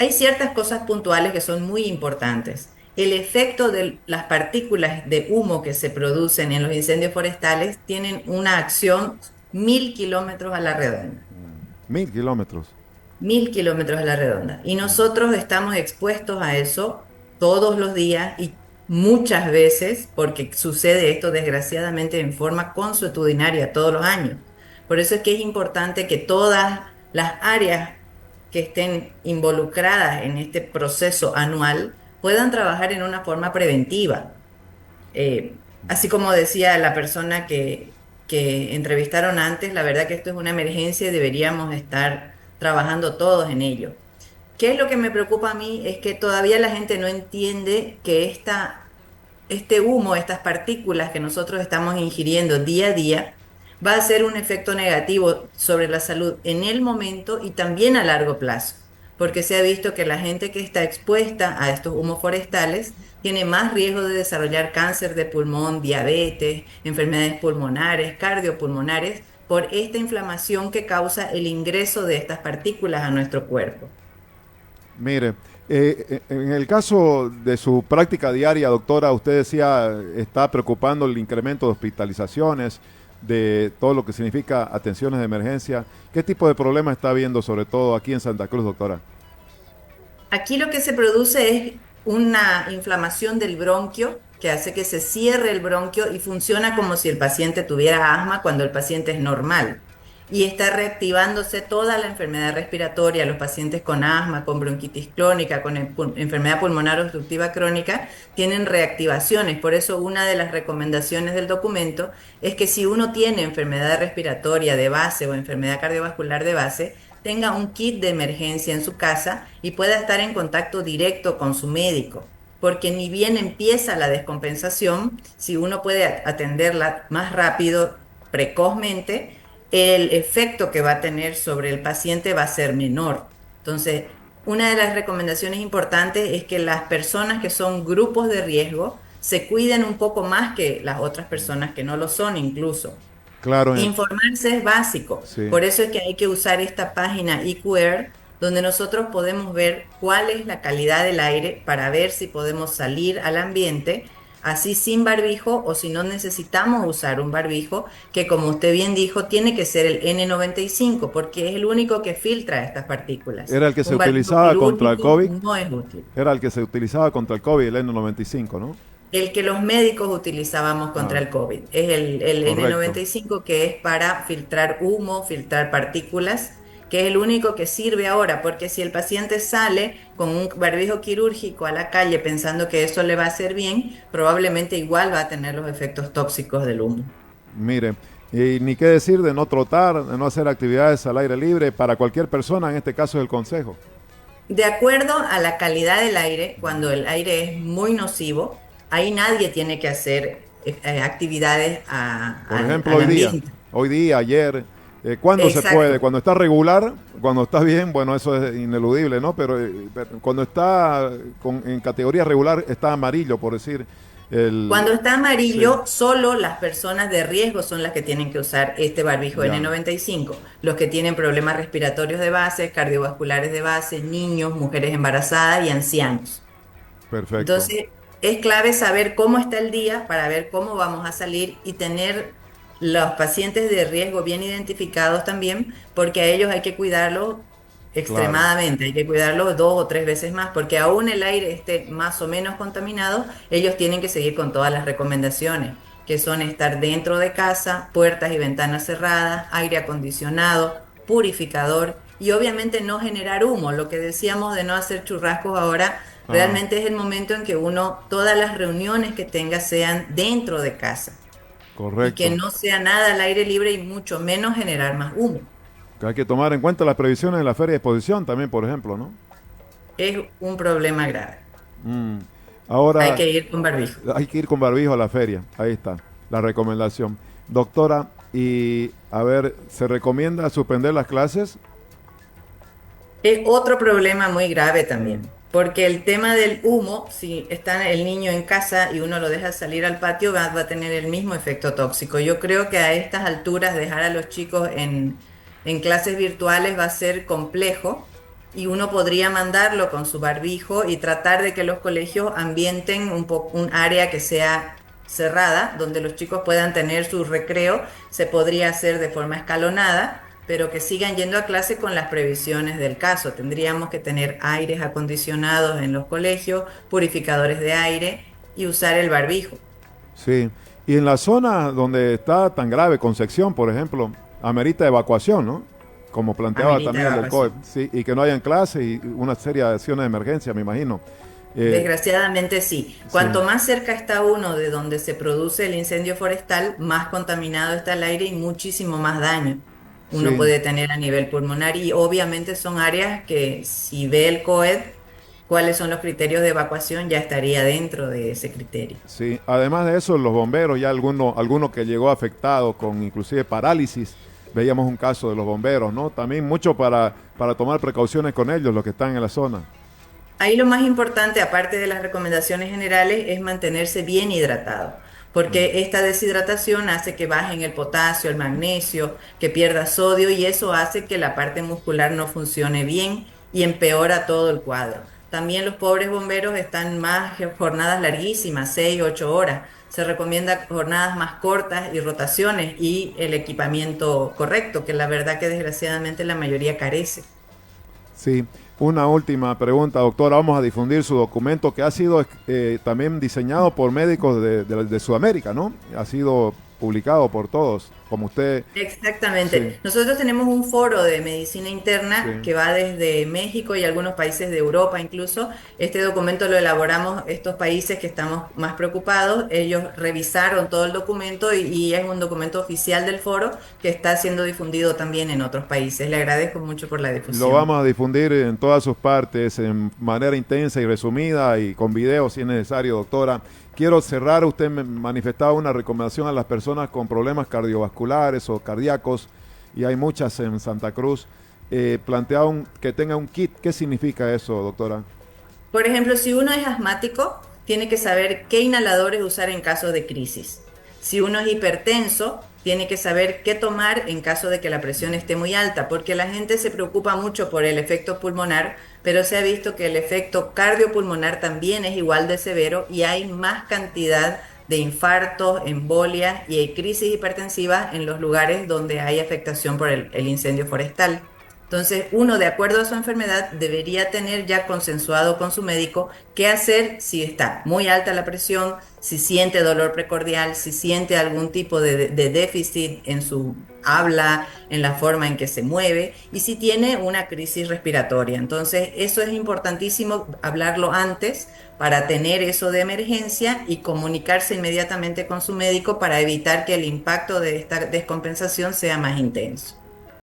Hay ciertas cosas puntuales que son muy importantes. El efecto de las partículas de humo que se producen en los incendios forestales tienen una acción 1.000 kilómetros a la redonda. 1000 kilómetros. 1.000 kilómetros a la redonda. Y nosotros estamos expuestos a eso todos los días y muchas veces, porque sucede esto desgraciadamente en forma consuetudinaria todos los años. Por eso es que es importante que todas las áreas que estén involucradas en este proceso anual puedan trabajar en una forma preventiva. Así como decía la persona que entrevistaron antes, la verdad que esto es una emergencia y deberíamos estar trabajando todos en ello. ¿Qué es lo que me preocupa a mí? Es que todavía la gente no entiende que este humo, estas partículas que nosotros estamos ingiriendo día a día, va a hacer un efecto negativo sobre la salud en el momento y también a largo plazo, porque se ha visto que la gente que está expuesta a estos humos forestales tiene más riesgo de desarrollar cáncer de pulmón, diabetes, enfermedades pulmonares, cardiopulmonares, por esta inflamación que causa el ingreso de estas partículas a nuestro cuerpo. Mire, en el caso de su práctica diaria, doctora, usted decía, está preocupando el incremento de hospitalizaciones, de todo lo que significa atenciones de emergencia. ¿Qué tipo de problemas está habiendo, sobre todo aquí en Santa Cruz, doctora? Aquí lo que se produce es una inflamación del bronquio que hace que se cierre el bronquio y funciona como si el paciente tuviera asma cuando el paciente es normal. Y está reactivándose toda la enfermedad respiratoria. Los pacientes con asma, con bronquitis crónica, con enfermedad pulmonar obstructiva crónica, tienen reactivaciones. Por eso una de las recomendaciones del documento es que si uno tiene enfermedad respiratoria de base o enfermedad cardiovascular de base, tenga un kit de emergencia en su casa y pueda estar en contacto directo con su médico. Porque ni bien empieza la descompensación, si uno puede atenderla más rápido, precozmente, el efecto que va a tener sobre el paciente va a ser menor. Entonces, una de las recomendaciones importantes es que las personas que son grupos de riesgo se cuiden un poco más que las otras personas que no lo son incluso. Claro, Informarse es básico, sí. por eso es que hay que usar esta página eQuare, donde nosotros podemos ver cuál es la calidad del aire para ver si podemos salir al ambiente así sin barbijo o si no necesitamos usar un barbijo, que como usted bien dijo, tiene que ser el N95 porque es el único que filtra estas partículas. Era el que se Un barbijo utilizaba contra el quirúrgico COVID. no es útil. Era el que se utilizaba contra el COVID, el N95, ¿no? El que los médicos utilizábamos contra Ah, el COVID. Es el correcto. N95 que es para filtrar humo, filtrar partículas, que es el único que sirve ahora, porque si el paciente sale con un barbijo quirúrgico a la calle pensando que eso le va a hacer bien, probablemente igual va a tener los efectos tóxicos del humo. Mire, y ni qué decir de no trotar, de no hacer actividades al aire libre para cualquier persona, en este caso es el consejo. De acuerdo a la calidad del aire, cuando el aire es muy nocivo, ahí nadie tiene que hacer actividades Por ejemplo, al ambiente. hoy día, ayer, ¿cuándo se puede? Exacto. Cuando está regular, cuando está bien, bueno, eso es ineludible, ¿no? Pero cuando está en categoría regular, está amarillo, por decir, el... Cuando está Sí, amarillo, solo las personas de riesgo son las que tienen que usar este barbijo ya, N95. Los que tienen problemas respiratorios de base, cardiovasculares de base, niños, mujeres embarazadas y ancianos. perfecto. Entonces, es clave saber cómo está el día para ver cómo vamos a salir y tener los pacientes de riesgo bien identificados también, porque a ellos hay que cuidarlos Claro. extremadamente, hay que cuidarlos 2 o 3 veces más, porque aún el aire esté más o menos contaminado, ellos tienen que seguir con todas las recomendaciones, que son estar dentro de casa, puertas y ventanas cerradas, aire acondicionado, purificador y obviamente no generar humo. Lo que decíamos de no hacer churrascos ahora. Ah, Realmente es el momento en que uno, todas las reuniones que tenga sean dentro de casa y que correcto. no sea nada al aire libre y mucho menos generar más humo. Que hay que tomar en cuenta las previsiones de la feria de exposición también, por ejemplo, ¿no? Es un problema grave. Mm. Hay Ahora, que ir con barbijo. hay que ir con barbijo a la feria. Ahí está, la recomendación. Doctora, y a ver, ¿se recomienda suspender las clases? Es otro problema muy grave también, porque el tema del humo, si está el niño en casa y uno lo deja salir al patio, va a tener el mismo efecto tóxico. Yo creo que a estas alturas dejar a los chicos en clases virtuales va a ser complejo y uno podría mandarlo con su barbijo y tratar de que los colegios ambienten un área que sea cerrada, donde los chicos puedan tener su recreo. Se podría hacer de forma escalonada, pero que sigan yendo a clase con las previsiones del caso. Tendríamos que tener aires acondicionados en los colegios, purificadores de aire y usar el barbijo. Sí. Y en la zona donde está tan grave, Concepción, por ejemplo, amerita evacuación, ¿no? Como planteaba Amerita también el del COE. evacuación. Sí, y que no hayan clase y una serie de acciones de emergencia, me imagino. Eh, Desgraciadamente sí. sí, Cuanto más cerca está uno de donde se produce el incendio forestal, más contaminado está el aire y muchísimo más daño uno sí, puede tener a nivel pulmonar. Y obviamente son áreas que si ve el COED, cuáles son los criterios de evacuación, ya estaría dentro de ese criterio. sí. Además de eso, los bomberos, ya alguno que llegó afectado con inclusive parálisis, veíamos un caso de los bomberos, ¿no? También mucho para tomar precauciones con ellos, los que están en la zona. Ahí lo más importante, aparte de las recomendaciones generales, es mantenerse bien hidratado, porque esta deshidratación hace que bajen el potasio, el magnesio, que pierda sodio y eso hace que la parte muscular no funcione bien y empeora todo el cuadro. También los pobres bomberos están más jornadas larguísimas, 6, 8 horas. Se recomienda jornadas más cortas y rotaciones y el equipamiento correcto, que la verdad que desgraciadamente la mayoría carece. Sí, una última pregunta, doctora. Vamos a difundir su documento que ha sido también diseñado por médicos de Sudamérica, ¿no? Ha sido publicado por todos, como usted. Sí, Exactamente. Nosotros tenemos un foro de medicina interna sí. que va desde México y algunos países de Europa incluso. Este documento lo elaboramos estos países que estamos más preocupados. Ellos revisaron todo el documento y es un documento oficial del foro que está siendo difundido también en otros países. Le agradezco mucho por la Lo difusión. vamos a difundir en todas sus partes, en manera intensa y resumida y con videos si es necesario, doctora. Quiero cerrar, usted me manifestaba una recomendación a las personas con problemas cardiovasculares o cardíacos, y hay muchas en Santa Cruz. Plantea que tenga un kit. ¿Qué significa eso, doctora? Por ejemplo, si uno es asmático, tiene que saber qué inhaladores usar en caso de crisis. Si uno es hipertenso, tiene que saber qué tomar en caso de que la presión esté muy alta, porque la gente se preocupa mucho por el efecto pulmonar, pero se ha visto que el efecto cardiopulmonar también es igual de severo y hay más cantidad de infartos, embolias y hay crisis hipertensivas en los lugares donde hay afectación por el incendio forestal. Entonces, uno, de acuerdo a su enfermedad, debería tener ya consensuado con su médico qué hacer si está muy alta la presión, si siente dolor precordial, si siente algún tipo de déficit en su habla, en la forma en que se mueve y si tiene una crisis respiratoria. Entonces, eso es importantísimo hablarlo antes para tener eso de emergencia y comunicarse inmediatamente con su médico para evitar que el impacto de esta descompensación sea más intenso.